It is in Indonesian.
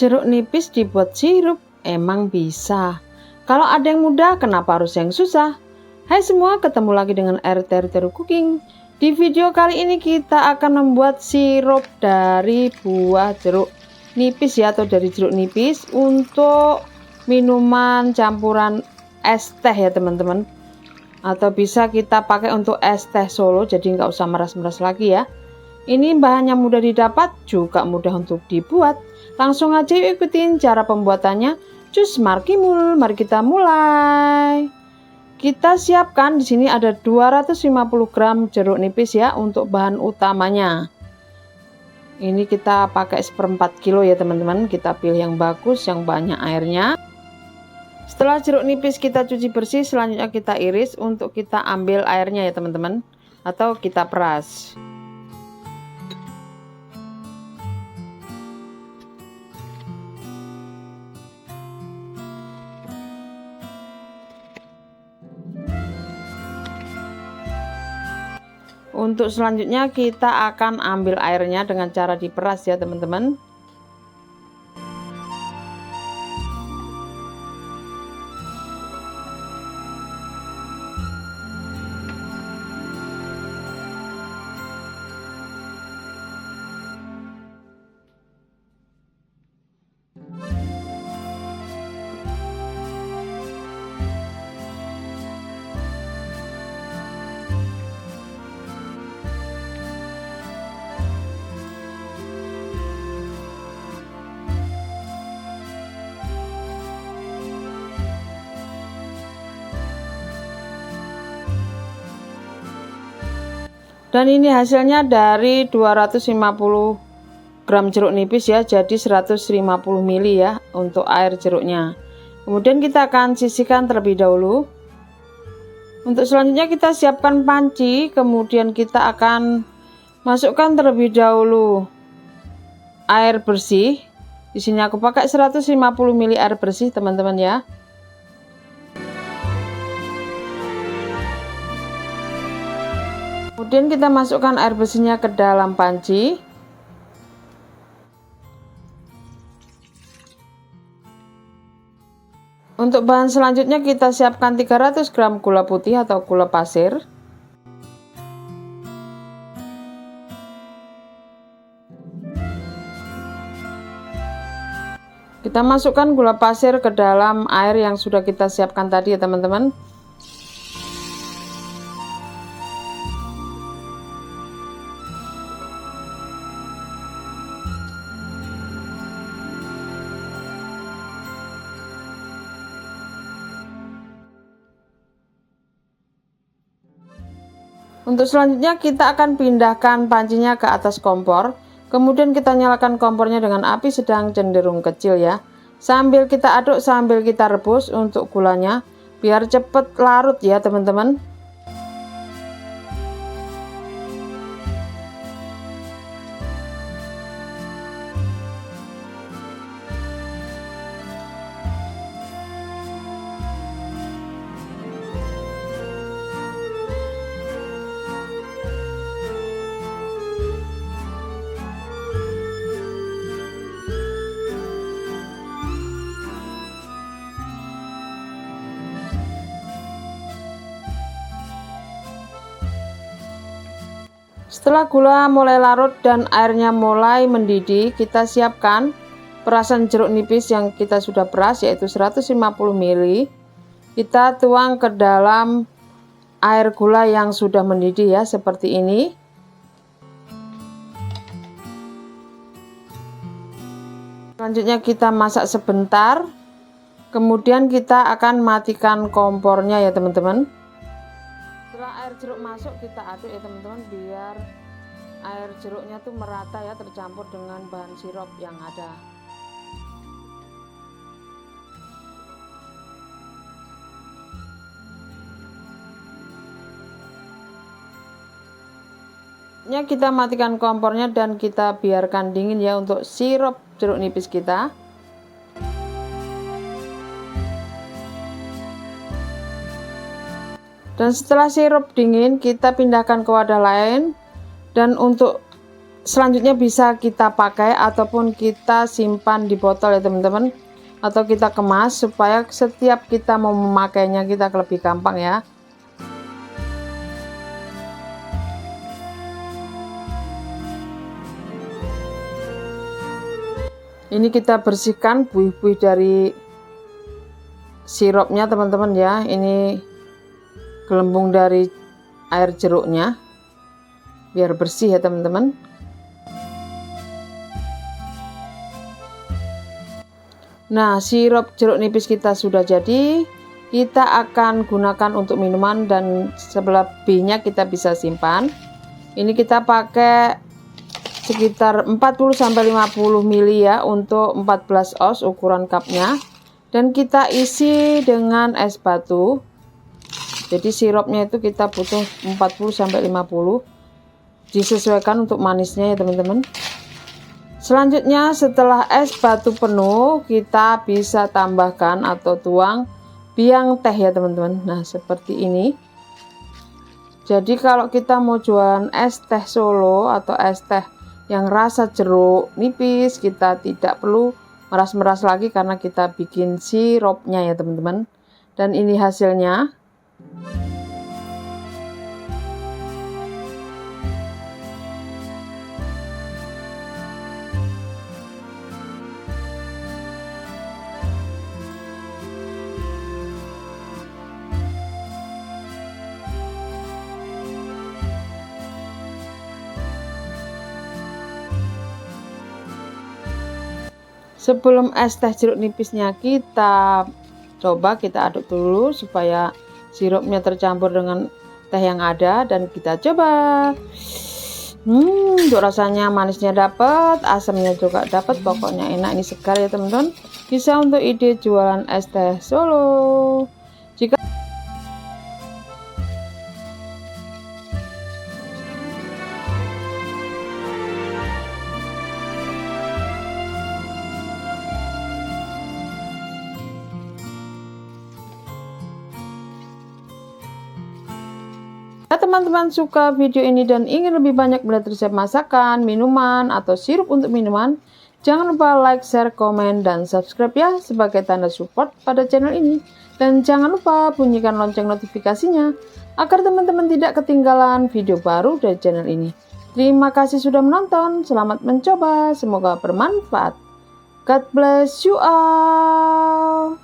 Jeruk nipis dibuat sirup, emang bisa. Kalau ada yang mudah, kenapa harus yang susah? Hai semua, ketemu lagi dengan RT Cooking. Di video kali ini kita akan membuat sirup dari buah jeruk nipis ya, atau dari jeruk nipis untuk minuman campuran es teh ya teman-teman. Atau bisa kita pakai untuk es teh Solo, jadi nggak usah meras-meras lagi ya. Ini bahannya mudah didapat, juga mudah untuk dibuat. Langsung aja yuk ikutin cara pembuatannya. Cus markimul, mari kita mulai. Kita siapkan di sini ada 250 gram jeruk nipis ya untuk bahan utamanya. Ini kita pakai 1/4 kilo ya teman-teman. Kita pilih yang bagus, yang banyak airnya. Setelah jeruk nipis kita cuci bersih, selanjutnya kita iris untuk kita ambil airnya ya teman-teman, atau kita peras. Untuk selanjutnya kita akan ambil airnya dengan cara diperas ya teman-teman. Dan ini hasilnya dari 250 gram jeruk nipis ya, jadi 150 ml ya untuk air jeruknya. Kemudian kita akan sisihkan terlebih dahulu. Untuk selanjutnya kita siapkan panci, kemudian kita akan masukkan terlebih dahulu air bersih. Di sini aku pakai 150 ml air bersih teman-teman ya. Kemudian kita masukkan air bersihnya ke dalam panci. Untuk bahan selanjutnya kita siapkan 300 gram gula putih atau gula pasir. Kita masukkan gula pasir ke dalam air yang sudah kita siapkan tadi ya teman-teman. Untuk selanjutnya kita akan pindahkan pancinya ke atas kompor. Kemudian kita nyalakan kompornya dengan api sedang cenderung kecil ya. Sambil kita aduk, sambil kita rebus untuk gulanya biar cepet larut ya teman-teman. Setelah gula mulai larut dan airnya mulai mendidih, kita siapkan perasan jeruk nipis yang kita sudah peras yaitu 150 ml. Kita tuang ke dalam air gula yang sudah mendidih ya, seperti ini. Selanjutnya kita masak sebentar. Kemudian kita akan matikan kompornya ya teman-teman. Setelah air jeruk masuk kita aduk ya teman-teman, biar air jeruknya tuh merata ya, tercampur dengan bahan sirup yang ada. Kita matikan kompornya dan kita biarkan dingin ya untuk sirup jeruk nipis kita. Dan setelah sirup dingin, kita pindahkan ke wadah lain. Dan untuk selanjutnya bisa kita pakai ataupun kita simpan di botol ya teman-teman, atau kita kemas supaya setiap kita mau memakainya kita lebih gampang ya. Ini kita bersihkan buih-buih dari sirupnya teman-teman ya. Ini gelembung dari air jeruknya, biar bersih ya teman-teman. Nah, sirup jeruk nipis kita sudah jadi. Kita akan gunakan untuk minuman dan selebihnya kita bisa simpan. Ini kita pakai sekitar 40-50 ml ya untuk 14 oz ukuran cupnya. Dan kita isi dengan es batu. Jadi sirupnya itu kita butuh 40-50. Disesuaikan untuk manisnya ya teman-teman. Selanjutnya setelah es batu penuh, kita bisa tambahkan atau tuang biang teh ya teman-teman. Nah, seperti ini. Jadi kalau kita mau jualan es teh Solo atau es teh yang rasa jeruk nipis, kita tidak perlu meras-meras lagi karena kita bikin sirupnya ya teman-teman. Dan ini hasilnya. Sebelum es teh jeruk nipisnya kita coba, kita aduk dulu supaya sirupnya tercampur dengan teh yang ada, dan kita coba. Untuk rasanya manisnya dapat, asamnya juga dapat, pokoknya enak, ini segar ya teman-teman. Bisa untuk ide jualan es teh Solo. Jika teman-teman suka video ini dan ingin lebih banyak belajar resep masakan, minuman, atau sirup untuk minuman, jangan lupa like, share, komen, dan subscribe ya sebagai tanda support pada channel ini. Dan jangan lupa bunyikan lonceng notifikasinya agar teman-teman tidak ketinggalan video baru dari channel ini. Terima kasih sudah menonton, selamat mencoba, semoga bermanfaat. God bless you all.